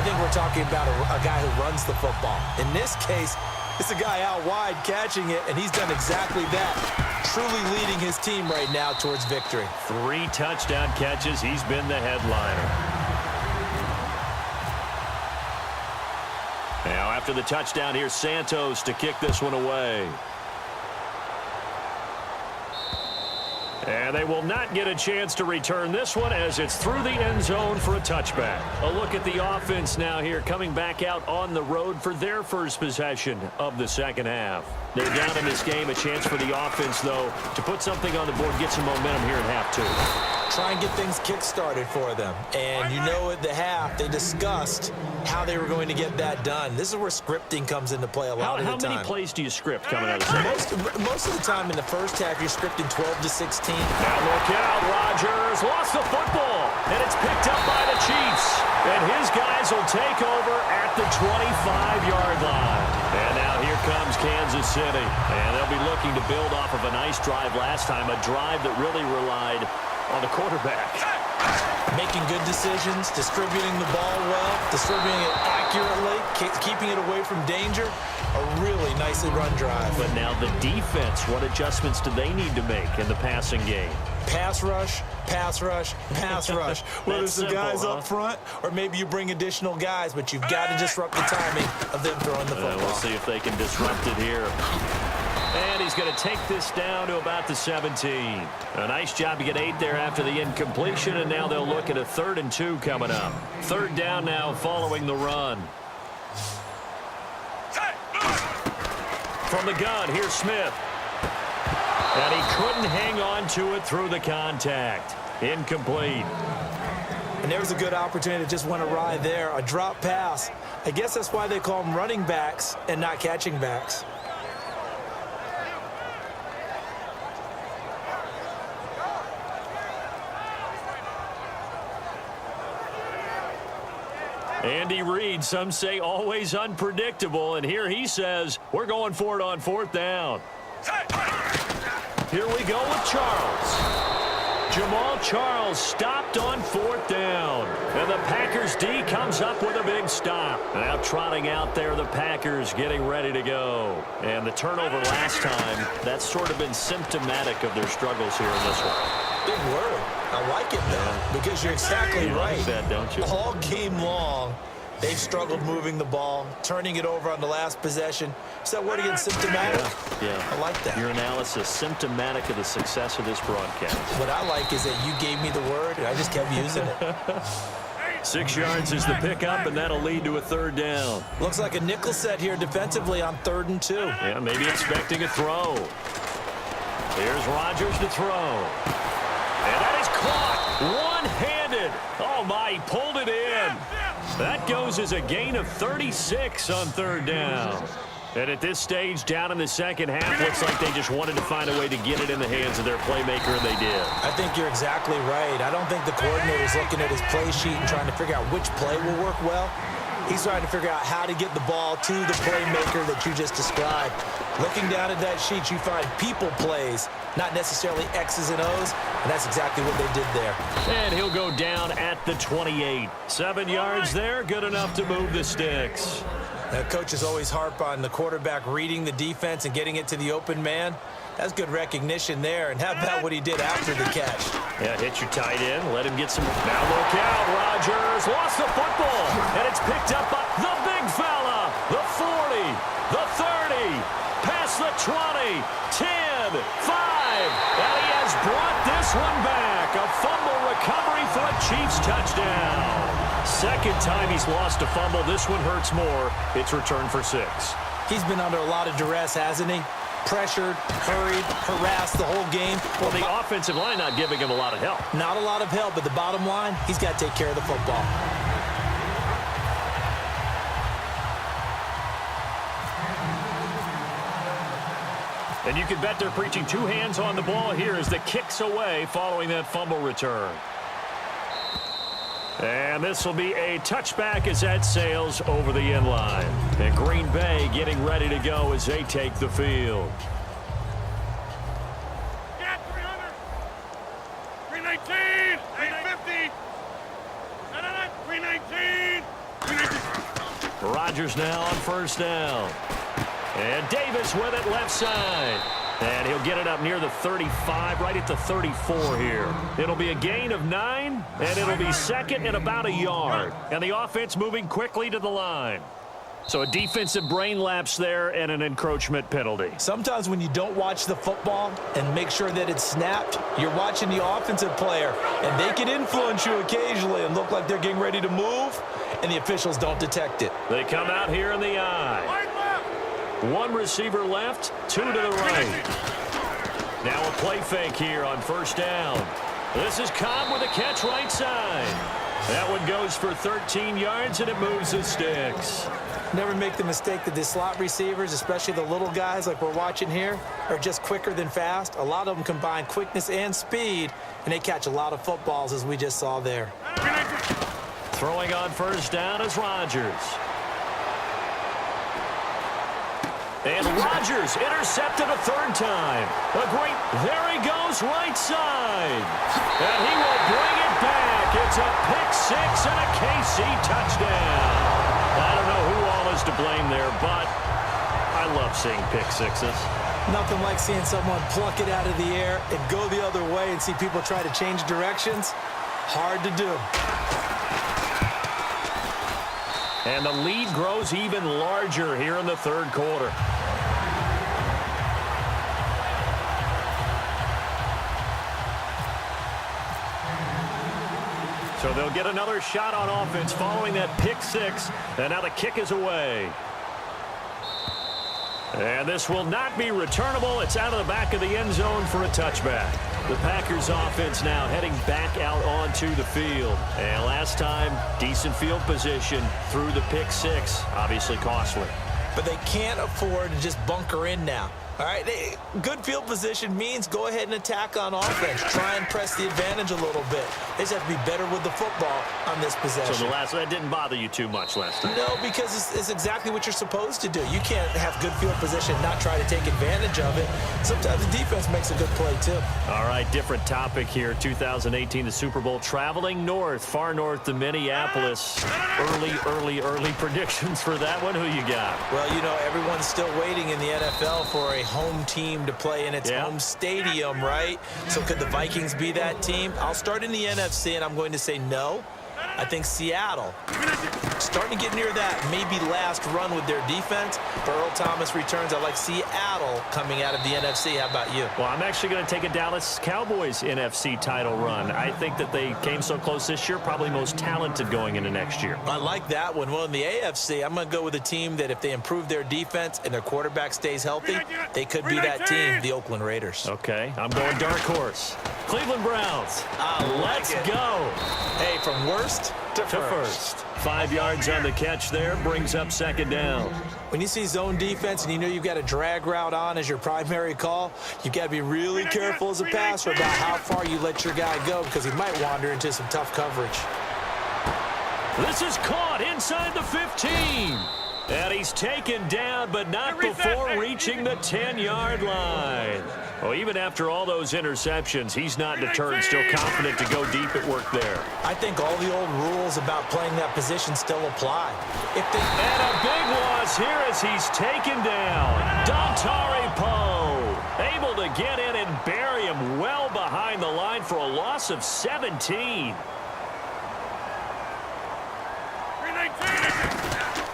think we're talking about a guy who runs the football. In this case, it's a guy out wide catching it, and he's done exactly that. Truly leading his team right now towards victory. 3 touchdown catches. He's been the headliner. Now after the touchdown, here's Santos to kick this one away. And they will not get a chance to return this one as it's through the end zone for a touchback. A look at the offense now here, coming back out on the road for their first possession of the second half. They're down in this game. A chance for the offense, though, to put something on the board, get some momentum here in half 2. Try and get things kick-started for them. And you know at the half, they discussed how they were going to get that done. This is where scripting comes into play a lot of the time. How many plays do you script coming out of the second? Most of the time in the first half, you're scripting 12 to 16. Now look out, Rodgers lost the football, and it's picked up by the Chiefs. And his guys will take over at the 25-yard line. And now here comes Kansas City. And they'll be looking to build off of a nice drive last time, a drive that really relied on the quarterback. Making good decisions, distributing the ball well, distributing it accurately, keeping it away from danger. A really nicely run drive. But now the defense, what adjustments do they need to make in the passing game? Pass rush, pass rush, pass rush. Whether it's the guys up front or maybe you bring additional guys, but you've got to disrupt the timing of them throwing the football. We'll see if they can disrupt it here. And he's going to take this down to about the 17. A nice job to get 8 there after the incompletion, and now they'll look at a 3rd and 2 coming up. 3rd down now following the run. From the gun, here's Smith. And he couldn't hang on to it through the contact. Incomplete. And there was a good opportunity to just went awry there. A drop pass. I guess that's why they call them running backs and not catching backs. Andy Reid, some say always unpredictable, and here he says, we're going for it on 4th down. Here we go with Charles. Jamal Charles stopped on 4th down. And the Packers D comes up with a big stop. Now trotting out there, the Packers getting ready to go. And the turnover last time, that's sort of been symptomatic of their struggles here in this one. Big word. I like it, though, because you're exactly right. Like that, don't you? All game long, they've struggled moving the ball, turning it over on the last possession. Is that word again, symptomatic? Yeah. I like that. Your analysis, symptomatic of the success of this broadcast. What I like is that you gave me the word, and I just kept using it. 6 yards is the pickup, and that'll lead to a 3rd down. Looks like a nickel set here defensively on 3rd and 2. Yeah, maybe expecting a throw. Here's Rodgers to throw. And that is caught one-handed. Oh, my, he pulled it in. That goes as a gain of 36 on 3rd down. And at this stage, down in the second half, looks like they just wanted to find a way to get it in the hands of their playmaker, and they did. I think you're exactly right. I don't think the coordinator's looking at his play sheet and trying to figure out which play will work well. He's trying to figure out how to get the ball to the playmaker that you just described. Looking down at that sheet, you find people plays, not necessarily X's and O's, and that's exactly what they did there. And he'll go down at the 28. 7 yards there, good enough to move the sticks. Now, coaches always harp on the quarterback reading the defense and getting it to the open man. That's good recognition there. And how about what he did after the catch? Yeah, hit your tight end. Let him get some. Now look out, Rodgers lost the football. And it's picked up by the big fella. The 40, the 30, past the 20, 10, 5. And he has brought this one back. A fumble recovery for a Chiefs touchdown. Second time he's lost a fumble. This one hurts more. It's returned for 6. He's been under a lot of duress, hasn't he? Pressured, hurried, harassed the whole game. Well, the offensive line not giving him a lot of help. Not a lot of help, but the bottom line, he's got to take care of the football. And you can bet they're preaching 2 hands on the ball here as the kick's away following that fumble return. And this will be a touchback as that sails over the end line. And Green Bay getting ready to go as they take the field. Get 300. 319. 350. 319. 319. Rodgers now on first down. And Davis with it left side. And he'll get it up near the 35, right at the 34 here. It'll be a gain of 9, and it'll be second and about a yard. And the offense moving quickly to the line. So a defensive brain lapse there and an encroachment penalty. Sometimes when you don't watch the football and make sure that it's snapped, you're watching the offensive player, and they can influence you occasionally and look like they're getting ready to move, and the officials don't detect it. They come out here in the eye. One receiver left, 2 to the right. Now a play fake here on first down. This is Cobb with a catch right side. That one goes for 13 yards, and it moves the sticks. Never make the mistake that the slot receivers, especially the little guys like we're watching here, are just quicker than fast. A lot of them combine quickness and speed, and they catch a lot of footballs, as we just saw there. Throwing on first down is Rodgers. And Rodgers intercepted a third time. There he goes, right side. And he will bring it back. It's a pick six and a KC touchdown. I don't know who all is to blame there, but I love seeing pick sixes. Nothing like seeing someone pluck it out of the air and go the other way and see people try to change directions. Hard to do. And the lead grows even larger here in the third quarter. So they'll get another shot on offense following that pick six. And now the kick is away. And this will not be returnable. It's out of the back of the end zone for a touchback. The Packers offense now heading back out onto the field. And last time, decent field position through the pick six. Obviously costly. But they can't afford to just bunker in now. All right, good field position means go ahead and attack on offense. Try and press the advantage a little bit. They just have to be better with the football on this possession. So that didn't bother you too much last time? No, because it's exactly what you're supposed to do. You can't have good field position and not try to take advantage of it. Sometimes the defense makes a good play, too. All right, different topic here. 2018, the Super Bowl, traveling north, far north to Minneapolis. Early predictions for that one. Who you got? Well, you know, everyone's still waiting in the NFL for a home team to play in its home stadium, right? So could the Vikings be that team? I'll start in the NFC, and I'm going to say no. I think Seattle, starting to get near that maybe last run with their defense. If Earl Thomas returns, I like Seattle coming out of the NFC. How about you? Well, I'm actually going to take a Dallas Cowboys NFC title run. I think that they came so close this year, probably most talented going into next year. I like that one. Well, in the AFC, I'm going to go with a team that if they improve their defense and their quarterback stays healthy, they could be that team, the Oakland Raiders. Okay, I'm going dark horse. Cleveland Browns. Let's go. Hey, from worst to first. 5 yards on the catch there, brings up second down. When you see zone defense and you know you've got a drag route on as your primary call, you've got to be really careful as a passer about how far you let your guy go because he might wander into some tough coverage. This is caught inside the 15. And he's taken down, but not before reaching the 10-yard line. Well, even after all those interceptions, he's not deterred, still confident to go deep at work there. I think all the old rules about playing that position still apply. And a big loss here as he's taken down. Dontari Poe able to get in and bury him well behind the line for a loss of 17.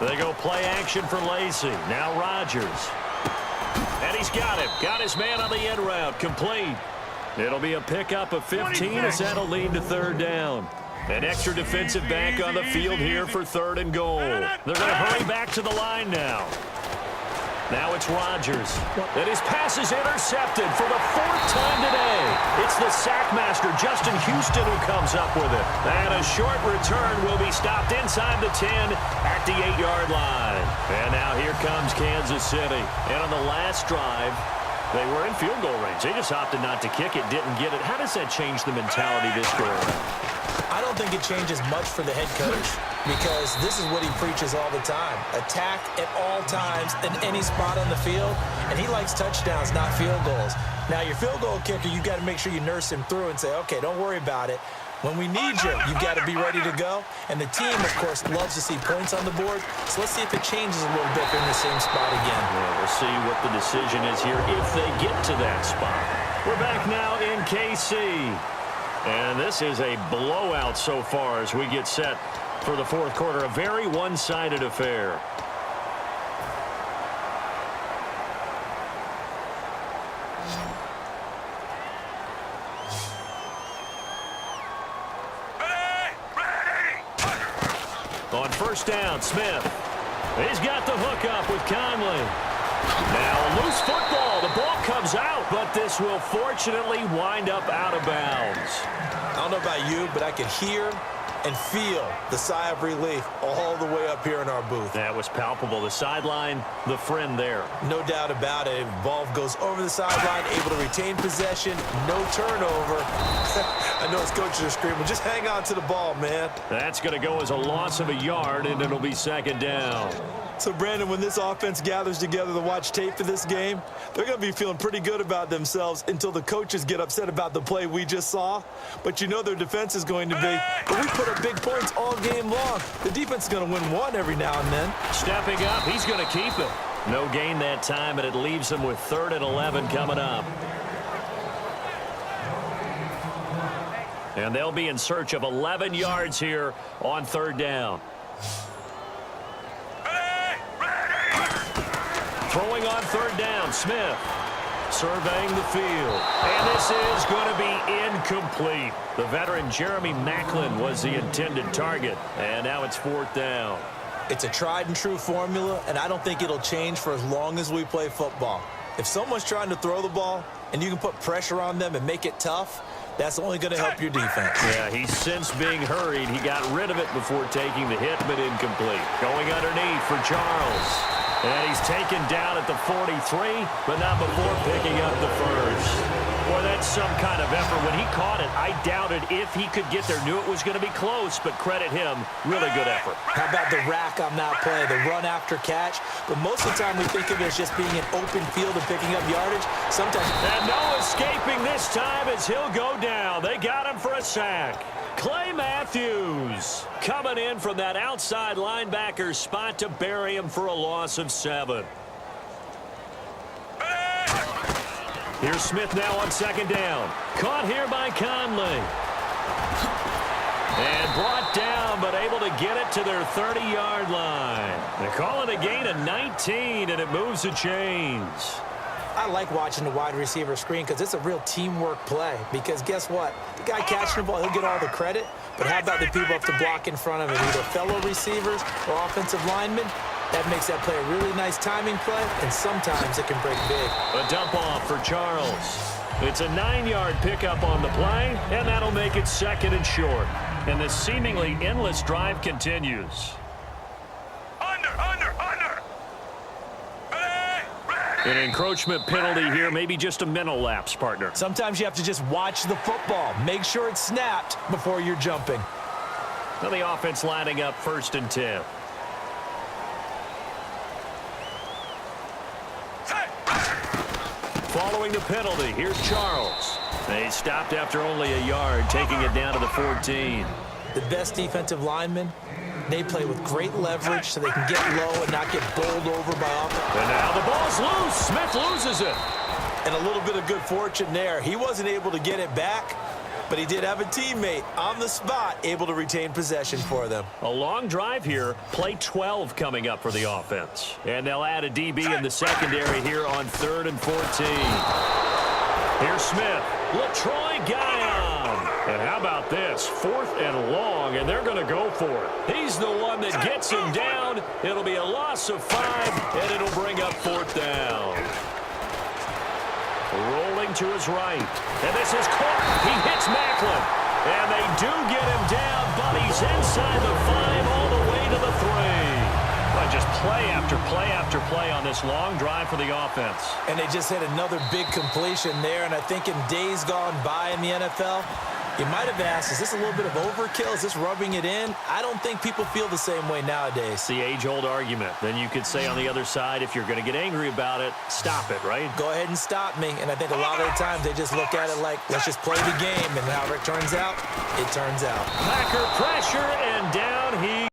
They go play action for Lacy. Now Rodgers. And he's got him. Got his man on the end route. Complete. It'll be a pickup of 15 as that'll lead to third down. An extra defensive back on the field here for third and goal. They're going to hurry back to the line now. Now it's Rodgers. And his pass is intercepted for the fourth time today. It's the sackmaster, Justin Houston, who comes up with it. And a short return will be stopped inside the 10 at the 8-yard line. And now here comes Kansas City. And on the last drive, they were in field goal range. They just opted not to kick it, didn't get it. How does that change the mentality this go around? I don't think it changes much for the head coach because this is what he preaches all the time. Attack at all times in any spot on the field, and he likes touchdowns, not field goals. Now, your field goal kicker, you got to make sure you nurse him through and say, okay, don't worry about it. When we need you, you've got to be ready to go. And the team, of course, loves to see points on the board. So let's see if it changes a little bit if they're in the same spot again. Yeah, we'll see what the decision is here if they get to that spot. We're back now in KC. And this is a blowout so far as we get set for the fourth quarter. A very one-sided affair. On first down, Smith. He's got the hook up with Conley. Now loose football. The ball comes out, but this will fortunately wind up out of bounds. I don't know about you, but I could hear and feel the sigh of relief all the way up here in our booth. That was palpable. The sideline, the friend there. No doubt about it. Ball goes over the sideline, able to retain possession, no turnover. I know his coaches are screaming, just hang on to the ball, man. That's going to go as a loss of a yard, and it'll be second down. So, Brandon, when this offense gathers together to watch tape for this game, they're going to be feeling pretty good about themselves until the coaches get upset about the play we just saw. But you know their defense is going to be, but we put up big points all game long. The defense is going to win one every now and then. Stepping up, he's going to keep it. No gain that time, and it leaves him with 3rd and 11 coming up. And they'll be in search of 11 yards here on 3rd down. Throwing on 3rd down, Smith. Surveying the field. And this is going to be incomplete. The veteran Jeremy Maclin was the intended target. And now it's 4th down. It's a tried and true formula, and I don't think it'll change for as long as we play football. If someone's trying to throw the ball and you can put pressure on them and make it tough, that's only going to help your defense. Yeah, he's since being hurried. He got rid of it before taking the hit, but incomplete. Going underneath for Charles. And he's taken down at the 43, but not before picking up the first. Boy, that's some kind of effort. When he caught it, I doubted if he could get there. Knew it was going to be close, but credit him. Really good effort. How about the rack on that play, the run after catch? But most of the time we think of it as just being an open field and picking up yardage. Sometimes. And no escaping this time as he'll go down. They got him for a sack. Clay Matthews coming in from that outside linebacker spot to bury him for a loss of 7. Here's Smith now on 2nd down. Caught here by Conley. And brought down, but able to get it to their 30-yard line. They call it a gain of 19, and it moves the chains. I like watching the wide receiver screen because it's a real teamwork play. Because guess what? The guy catching the ball, he'll get all the credit. But how about the people up to block in front of him, either fellow receivers or offensive linemen? That makes that play a really nice timing play, and sometimes it can break big. A dump off for Charles. It's a 9-yard pickup on the play, and that'll make it 2nd and short. And this seemingly endless drive continues. An encroachment penalty here, maybe just a mental lapse, partner. Sometimes you have to just watch the football. Make sure it's snapped before you're jumping. Now the offense lining up 1st and 10. Following the penalty, here's Charles. They stopped after only a yard, taking it down to the 14. The best defensive linemen, they play with great leverage so they can get low and not get bowled over by offense. And now the ball's loose. Smith loses it. And a little bit of good fortune there. He wasn't able to get it back, but he did have a teammate on the spot able to retain possession for them. A long drive here. Play 12 coming up for the offense. And they'll add a DB in the secondary here on 3rd and 14. Here's Smith. LaTroy Guion. And how about this? 4th and long, and they're going to go for it. He's the one that gets him down. It'll be a loss of 5, and it'll bring up 4th down. Rolling to his right. And this is caught. He hits Maclin. And they do get him down, but he's inside the 5 all the way to the 3. But just play after play after play on this long drive for the offense. And they just hit another big completion there, and I think in days gone by in the NFL, You might have asked, is this a little bit of overkill? Is this rubbing it in? I don't think people feel the same way nowadays. It's the age-old argument. Then you could say on the other side, if you're going to get angry about it, stop it, right? Go ahead and stop me. And I think a lot of the times they just look at it like, let's just play the game. And however it turns out, it turns out. Packer pressure, and down he